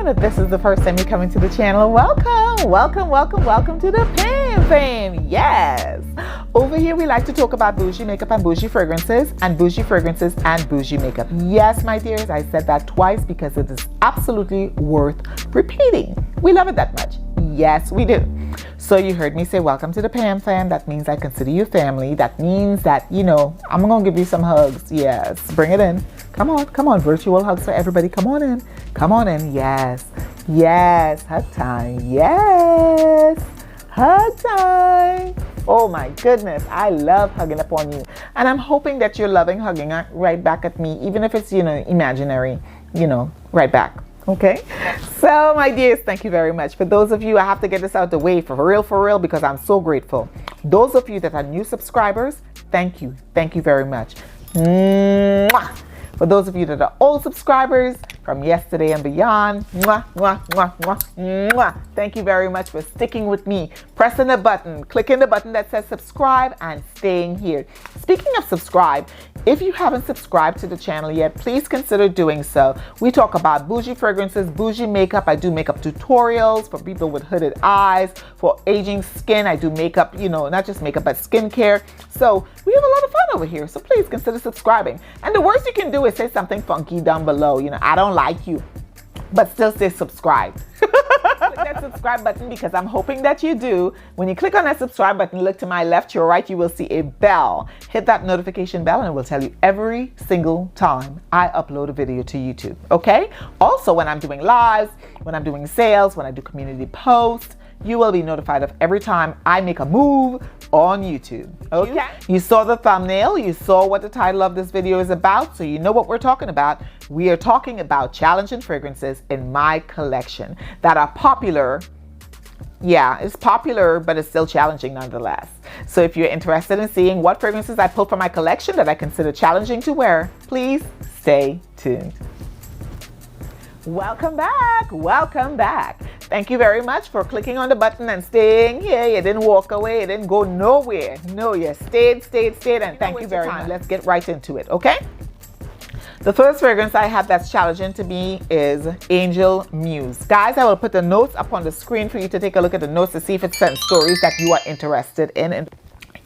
if this is the first time you're coming to the channel, welcome, welcome, welcome, welcome to the Pam FAM. Yes. Over here, we like to talk about bougie makeup and bougie fragrances and bougie fragrances and bougie makeup. Yes, my dears, I said that twice because it is absolutely worth repeating. We love it that much. Yes, we do. So you heard me say welcome to the Pam FAM. That means I consider you family. That means that, you know, I'm going to give you some hugs. Yes, bring it in. Come on, virtual hugs for everybody. Come on in. Come on in. Yes, yes, hug time. Yes, hug time. Oh my goodness, I love hugging upon you. And I'm hoping that you're loving hugging right back at me, even if it's, you know, imaginary, you know, right back. Okay, so my dears, thank you very much. For those of you, I have to get this out the way for real, because I'm so grateful. Those of you that are new subscribers, thank you very much. Mwah. For those of you that are old subscribers from yesterday and beyond, mwah, mwah, mwah, mwah, mwah. Thank you very much for sticking with me, pressing the button, clicking the button that says subscribe, and staying here. Speaking of subscribe, if you haven't subscribed to the channel yet, please consider doing so. We talk about bougie fragrances, bougie makeup. I do makeup tutorials for people with hooded eyes, for aging skin. I do makeup, you know, not just makeup, but skincare. So we have a lot of fun over here. So please consider subscribing. And the worst you can do is say something funky down below. You know, I don't like you, but still say subscribe. Click that subscribe button because I'm hoping that you do. When you click on that subscribe button, look to my left, your right, you will see a bell. Hit that notification bell and it will tell you every single time I upload a video to YouTube. Okay? Also, when I'm doing lives, when I'm doing sales, when I do community posts, you will be notified of every time I make a move on YouTube. Okay? You saw the thumbnail, you saw what the title of this video is about, so you know what we're talking about. We are talking about challenging fragrances in my collection that are popular. Yeah, it's popular, but it's still challenging nonetheless. So if you're interested in seeing what fragrances I pull from my collection that I consider challenging to wear, please stay tuned. Welcome back. Welcome back. Thank you very much for clicking on the button and staying here. You didn't walk away. You didn't go nowhere. No, you stayed, and thank you very much. Let's get right into it, okay? The first fragrance I have that's challenging to me is Angel Muse. Guys, I will put the notes up on the screen for you to take a look at the notes to see if it's certain stories that you are interested in.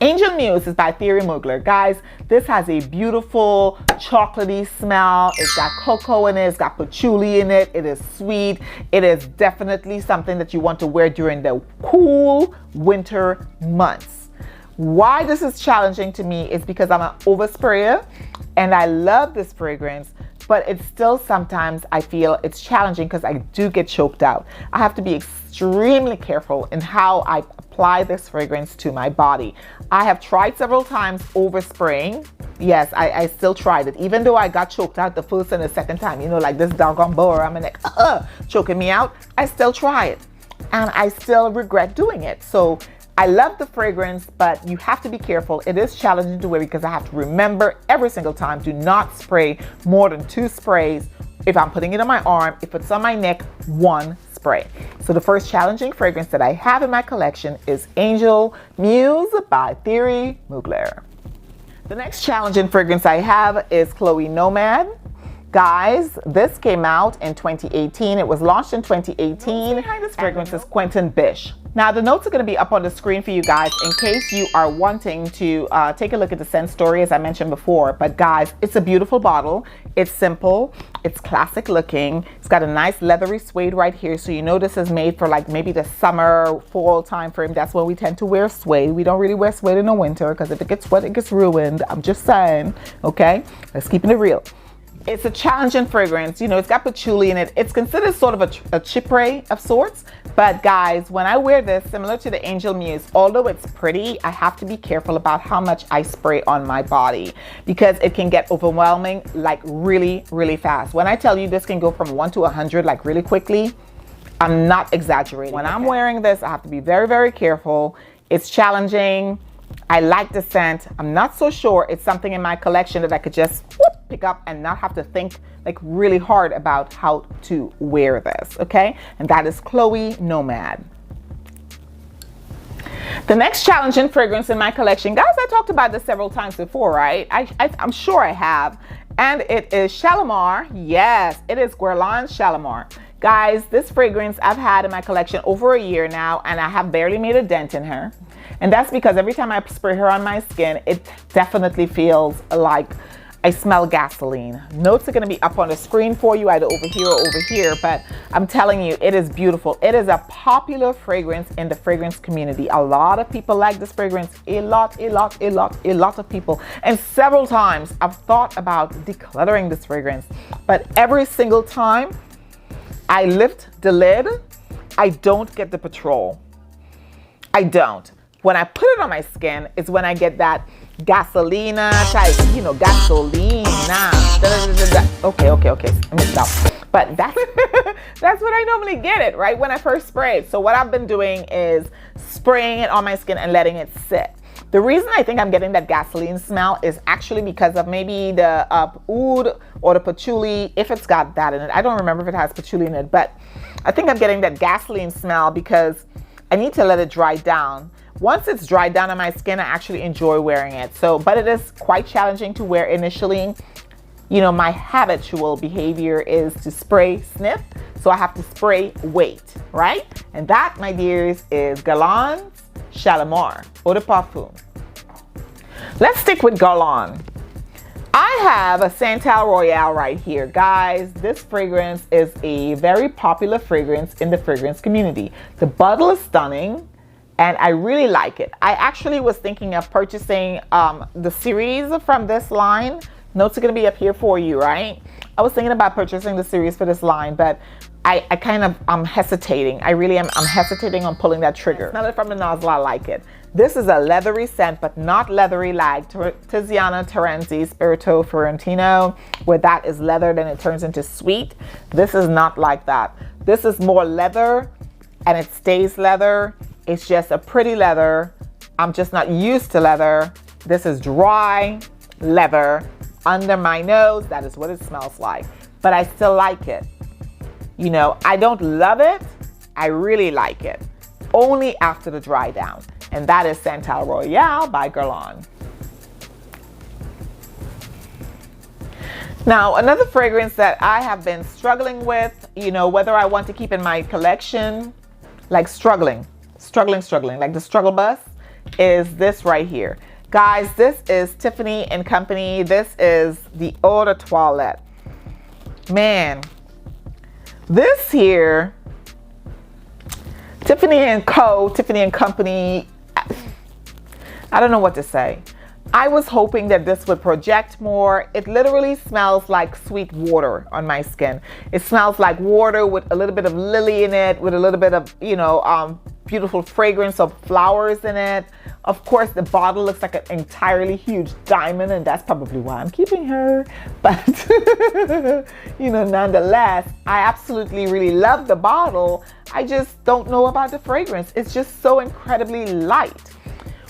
Angel Muse is by Thierry Mugler. Guys, this has a beautiful chocolatey smell. It's got cocoa in it. It's got patchouli in it. It is sweet. It is definitely something that you want to wear during the cool winter months. Why this is challenging to me is because I'm an oversprayer and I love this fragrance, but it's still sometimes I feel it's challenging because I do get choked out. I have to be extremely careful in how I apply this fragrance to my body. I have tried several times overspraying. Yes, I still tried it. Even though I got choked out the first and the second time, you know, like this doggone boar, I'm like, choking me out. I still try it and I still regret doing it. So I love the fragrance, but you have to be careful. It is challenging to wear because I have to remember every single time, do not spray more than 2 sprays. If I'm putting it on my arm, if it's on my neck, 1 spray. So the first challenging fragrance that I have in my collection is Angel Muse by Thierry Mugler. The next challenging fragrance I have is Chloe Nomad. Guys, this came out in 2018. It was launched in 2018. Behind this fragrance is Quentin Bish. Now, the notes are going to be up on the screen for you guys in case you are wanting to take a look at the scent story, as I mentioned before. But guys, it's a beautiful bottle. It's simple. It's classic looking. It's got a nice leathery suede right here. So you know this is made for like maybe the summer, fall time frame. That's when we tend to wear suede. We don't really wear suede in the winter because if it gets wet, it gets ruined. I'm just saying, okay? Let's keep it real. It's a challenging fragrance. You know, it's got patchouli in it. It's considered sort of a chypre of sorts. But guys, when I wear this, similar to the Angel Muse, although it's pretty, I have to be careful about how much I spray on my body because it can get overwhelming like really, really fast. When I tell you this can go from 1 to 100 like really quickly, I'm not exaggerating. When I'm wearing this, I have to be very, very careful. It's challenging. I like the scent. I'm not so sure it's something in my collection that I could just pick up and not have to think like really hard about how to wear this, okay? And that is Chloe Nomad. The next challenging fragrance in my collection, guys, I talked about this several times before, right? I'm sure I have. And it is Shalamar. Yes, it is Guerlain Shalamar. Guys, this fragrance I've had in my collection over a year now, and I have barely made a dent in her. And that's because every time I spray her on my skin, it definitely feels like I smell gasoline. Notes are going to be up on the screen for you, either over here or over here, but I'm telling you, it is beautiful. It is a popular fragrance in the fragrance community. A lot of people like this fragrance. A lot of people. And several times I've thought about decluttering this fragrance, but every single time I lift the lid, I don't get the patrol. I don't. When I put it on my skin is when I get that gasolina type, you know, gasolina. Okay, let me stop. But that's that's what I normally get it, right? When I first spray it. So what I've been doing is spraying it on my skin and letting it sit. The reason I think I'm getting that gasoline smell is actually because of maybe the oud or the patchouli, if it's got that in it. I don't remember if it has patchouli in it, but I think I'm getting that gasoline smell because I need to let it dry down. Once it's dried down on my skin, I actually enjoy wearing it. So, but it is quite challenging to wear initially. You know, my habitual behavior is to spray, sniff. So I have to spray, wait, right? And that, my dears, is Guerlain Shalamar Eau de Parfum. Let's stick with Guerlain. I have a Santal Royale right here. Guys, this fragrance is a very popular fragrance in the fragrance community. The bottle is stunning, and I really like it. I actually was thinking of purchasing the series from this line. Notes are going to be up here for you, right? I was thinking about purchasing the series for this line, but I'm hesitating. I really am. I'm hesitating on pulling that trigger. Smell it from the nozzle. I like it. This is a leathery scent, but not leathery like Tiziana, Terenzi, Spirito Fiorentino, where that is leather, then it turns into sweet. This is not like that. This is more leather, and it stays leather. It's just a pretty leather. I'm just not used to leather. This is dry leather under my nose. That is what it smells like, but I still like it. You know, I don't love it. I really like it. Only after the dry down. And that is Santal Royale by Guerlain. Now, another fragrance that I have been struggling with, you know, whether I want to keep in my collection, like struggling, like the struggle bus, is this right here. Guys, this is Tiffany Co. This is the Eau de Toilette. Man, this here, Tiffany Co., I don't know what to say. I was hoping that this would project more. It literally smells like sweet water on my skin. It smells like water with a little bit of lily in it, with a little bit of, you know, beautiful fragrance of flowers in it. Of course, the bottle looks like an entirely huge diamond, and that's probably why I'm keeping her. But, you know, nonetheless, I absolutely really love the bottle. I just don't know about the fragrance. It's just so incredibly light.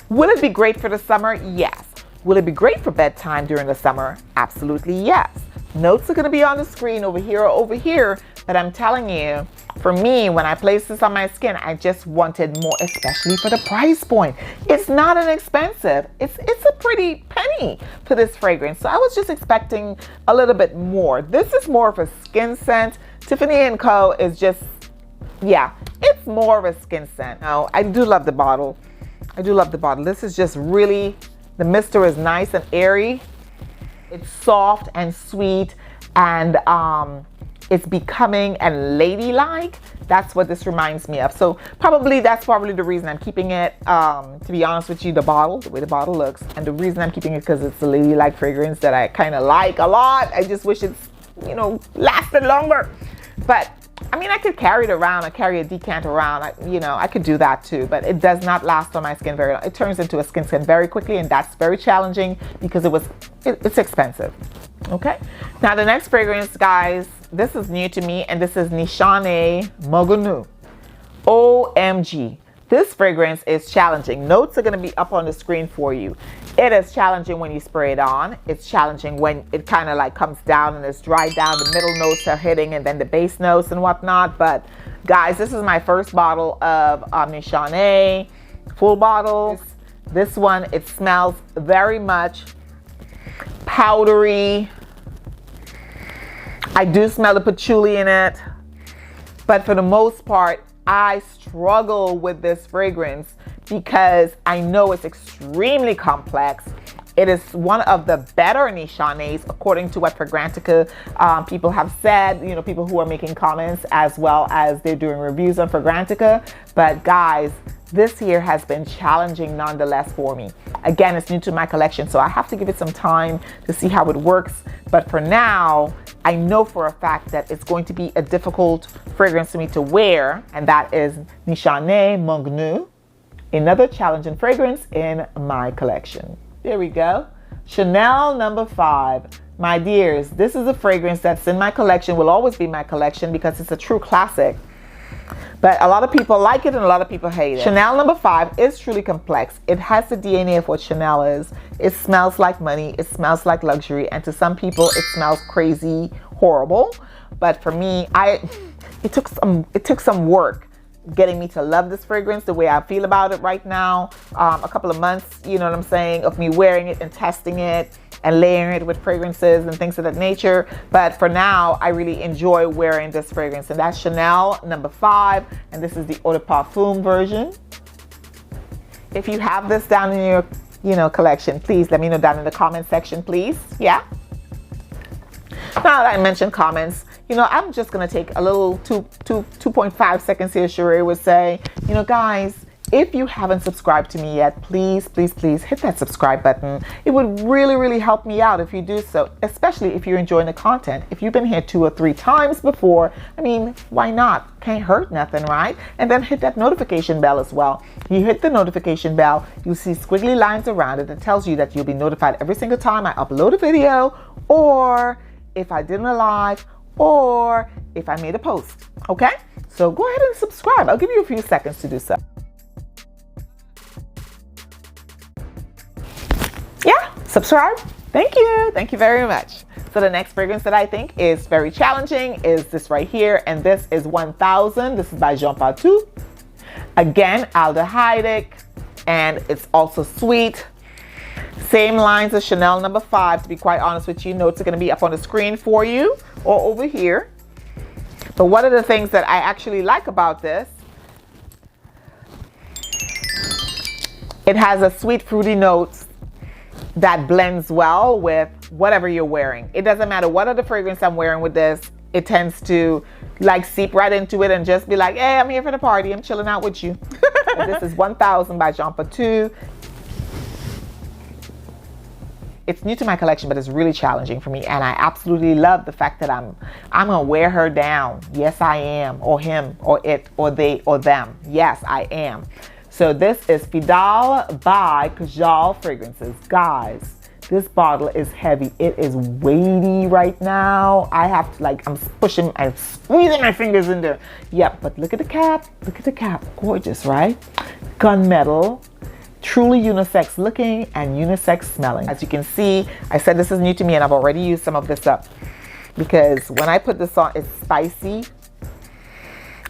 Will it be great for the summer? Yes. Will it be great for bedtime during the summer? Absolutely yes. Notes are going to be on the screen over here or over here, but I'm telling you, for me, when I placed this on my skin, I just wanted more, especially for the price point. It's not inexpensive. It's a pretty penny for this fragrance. So I was just expecting a little bit more. This is more of a skin scent. Tiffany Co. is just, yeah, it's more of a skin scent. Now, I do love the bottle. This is just really, the mister is nice and airy. It's soft and sweet, and it's becoming and ladylike. That's what this reminds me of. So that's probably the reason I'm keeping it. To be honest with you, the way the bottle looks, and the reason I'm keeping it because it's a ladylike fragrance that I kind of like a lot. I just wish it's, you know, lasted longer. But I mean, I could carry it around. I carry a decanter around. I could do that too, but it does not last on my skin very long. It turns into a skin scent very quickly, and that's very challenging because it's expensive. Okay. Now the next fragrance, guys, this is new to me, and this is Nishane Mogunu. OMG. This fragrance is challenging. Notes are going to be up on the screen for you. It is challenging when you spray it on. It's challenging when it kind of like comes down and it's dried down. The middle notes are hitting, and then the base notes and whatnot. But guys, this is my first bottle of Nishane, full bottle. This one, it smells very much powdery. I do smell the patchouli in it. But for the most part, I struggle with this fragrance because I know it's extremely complex. It is one of the better Nishanes, according to what Fragrantica people have said, you know, people who are making comments as well as they're doing reviews on Fragrantica. But guys, this here has been challenging nonetheless for me. Again, it's new to my collection, so I have to give it some time to see how it works. But for now, I know for a fact that it's going to be a difficult fragrance for me to wear, and that is Nishane Mongnu, another challenging fragrance in my collection. There we go. Chanel number 5. My dears, this is a fragrance that's in my collection, will always be my collection because it's a true classic. But a lot of people like it and a lot of people hate it. Chanel number 5 is truly complex. It has the DNA of what Chanel is. It smells like money. It smells like luxury. And to some people, it smells crazy, horrible. But for me, it took some work getting me to love this fragrance the way I feel about it right now. A couple of months, you know what I'm saying, of me wearing it and testing it and layering it with fragrances and things of that nature. But for now, I really enjoy wearing this fragrance, and that's Chanel number 5, and this is the Eau de Parfum version. If you have this down in your collection, please let me know down in the comment section, please. Yeah. Now that I mentioned comments, I'm just going to take a little 2.5 seconds here. Sheree would say, guys, if you haven't subscribed to me yet, please, please, please hit that subscribe button. It would really, really help me out if you do so, especially if you're enjoying the content. If you've been here 2 or 3 times before, I mean, why not? Can't hurt nothing, right? And then hit that notification bell as well. You hit the notification bell, you'll see squiggly lines around it that tells you that you'll be notified every single time I upload a video, or if I did a live, or if I made a post. Okay? So go ahead and subscribe. I'll give you a few seconds to do so. Yeah, subscribe. Thank you. Thank you very much. So the next fragrance that I think is very challenging is this right here, and this is 1000. This is by Jean Patou. Again, aldehydic, and it's also sweet. Same lines as Chanel number 5. To be quite honest with you, notes are going to be up on the screen for you or over here. But one of the things that I actually like about this, it has a sweet fruity notes that blends well with whatever you're wearing. It doesn't matter what other fragrance I'm wearing with this. It tends to like seep right into it and just be like, hey, I'm here for the party. I'm chilling out with you. This is 1000 by Jean Patou. It's new to my collection, but it's really challenging for me, and I absolutely love the fact that I'm gonna wear her down. Yes, I am, or him, or it, or they, or them. Yes, I am. So this is Fidol by 𝐃𝐄𝐒 Fragrances. Guys, this bottle is heavy. It is weighty right now. I have to I'm pushing, I'm squeezing my fingers in there. Yep, but look at the cap. Look at the cap. Gorgeous, right? Gunmetal. Truly unisex looking and unisex smelling. As you can see, I said this is new to me and I've already used some of this up because when I put this on, it's spicy,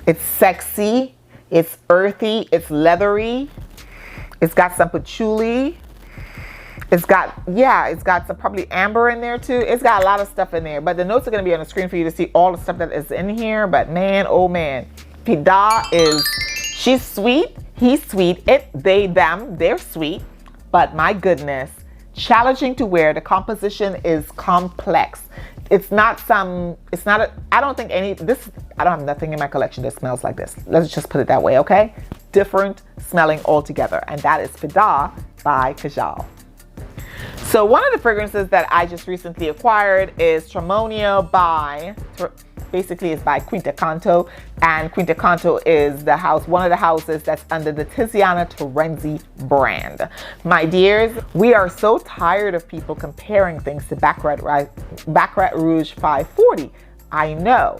it's sexy, it's earthy, it's leathery, it's got some patchouli, it's got some probably amber in there too. It's got a lot of stuff in there, but the notes are going to be on the screen for you to see all the stuff that is in here. But man, oh man, Fidol she's sweet. He's sweet. It, they, them, they're sweet. But my goodness, challenging to wear. The composition is complex. I don't have nothing in my collection that smells like this. Let's just put it that way, okay? Different smelling altogether. And that is Fidol by 𝐃𝐄𝐒. So one of the fragrances that I just recently acquired is Tremonio by CANTO, and CANTO is one of the houses that's under the TIZIANA TERENZI brand. My dears, we are so tired of people comparing things to Baccarat Rouge 540. I know,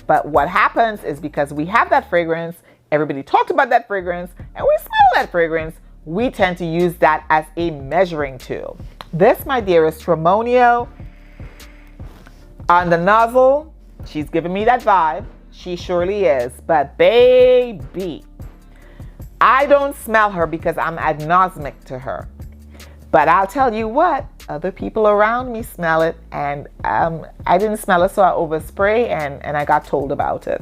but what happens is because we have that fragrance, everybody talked about that fragrance, and we smell that fragrance, we tend to use that as a measuring tool. This, my dear, is Tremonio. On the nozzle, she's giving me that vibe. She surely is. But baby, I don't smell her because I'm agnostic to her. But I'll tell you what, other people around me smell it, and I didn't smell it, so I overspray, and I got told about it.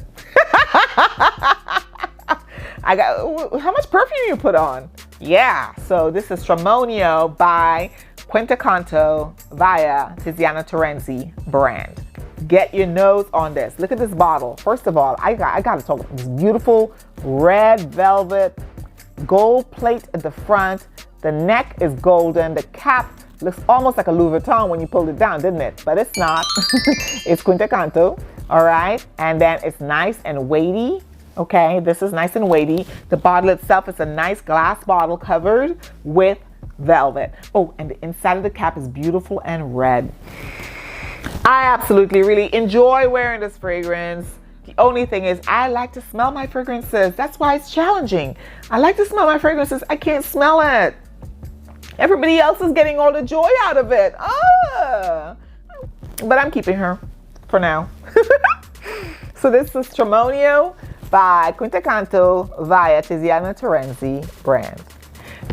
I got, how much perfume you put on? Yeah, so this is Tremonio by 𝐕𝐈𝐃𝐄𝐒 via TIZIANA TERENZI brand. Get your nose on this. Look at this bottle. First of all, I got to talk about this beautiful red velvet gold plate at the front. The neck is golden. The cap looks almost like a Louis Vuitton when you pulled it down, didn't it? But it's not. It's 𝐕𝐈𝐃𝐄𝐒, all right? And then it's nice and weighty. Okay, this is nice and weighty. The bottle itself is a nice glass bottle covered with velvet. Oh, and the inside of the cap is beautiful and red. I absolutely really enjoy wearing this fragrance. The only thing is I like to smell my fragrances. That's why it's challenging. I like to smell my fragrances. I can't smell it. Everybody else is getting all the joy out of it. But I'm keeping her for now. So this is Tremonio by 𝐕𝐈𝐃𝐄𝐒 via TIZIANA TERENZI brand.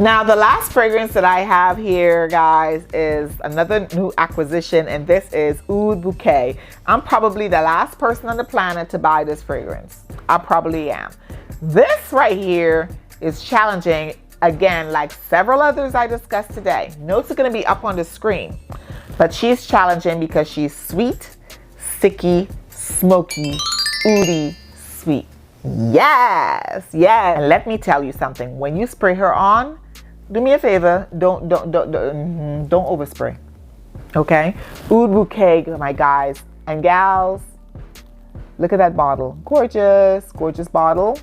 Now the last fragrance that I have here, guys, is another new acquisition, and this is Ubque. I'm probably the last person on the planet to buy this fragrance. I probably am. This right here is challenging, again, like several others I discussed today. Notes are going to be up on the screen, but she's challenging because she's sweet, sticky, smoky, oudy, sweet. Yes, yes. And let me tell you something. When you spray her on, do me a favor. Don't overspray. Okay. Ubque, my guys and gals. Look at that bottle. Gorgeous, gorgeous bottle.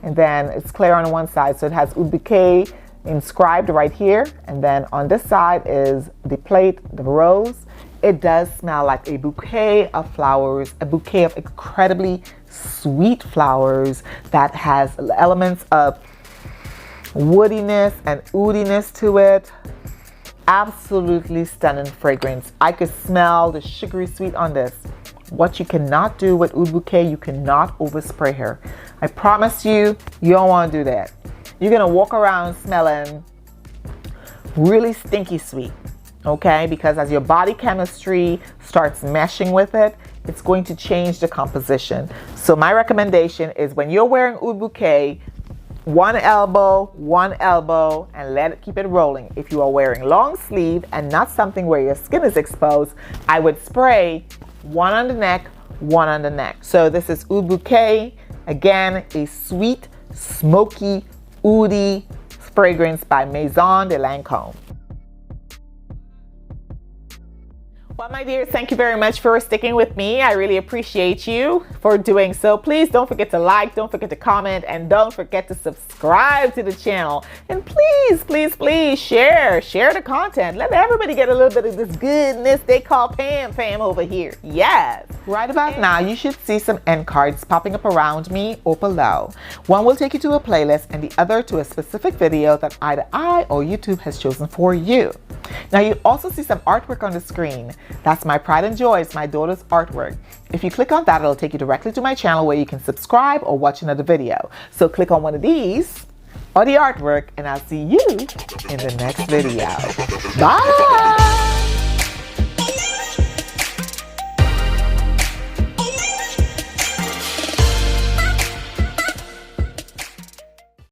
And then it's clear on one side, so it has Ubque inscribed right here. And then on this side is the plate, the rose. It does smell like a bouquet of flowers, a bouquet of incredibly sweet flowers that has elements of woodiness and oudiness to it. Absolutely stunning fragrance. I could smell the sugary sweet on this. What you cannot do with Ubque, you cannot overspray her. I promise you, you don't want to do that. You're going to walk around smelling really stinky sweet. Okay, because as your body chemistry starts meshing with it, it's going to change the composition. So my recommendation is when you're wearing Ubque, one elbow, and keep it rolling. If you are wearing long sleeve and not something where your skin is exposed, I would spray one on the neck, one on the neck. So this is Ubque, again, a sweet, smoky, oudy fragrance by Maison de Lancôme. Well, my dears, thank you very much for sticking with me. I really appreciate you for doing so. Please don't forget to like, don't forget to comment, and don't forget to subscribe to the channel. And please share the content. Let everybody get a little bit of this goodness they call Pam FAM over here. Yes. Right about now, you should see some end cards popping up around me or below. One will take you to a playlist and the other to a specific video that either I or YouTube has chosen for you. Now you also see some artwork on the screen. That's my pride and joy. It's my daughter's artwork. If you click on that, it'll take you directly to my channel where you can subscribe or watch another video. So click on one of these or the artwork, and I'll see you in the next video. Bye!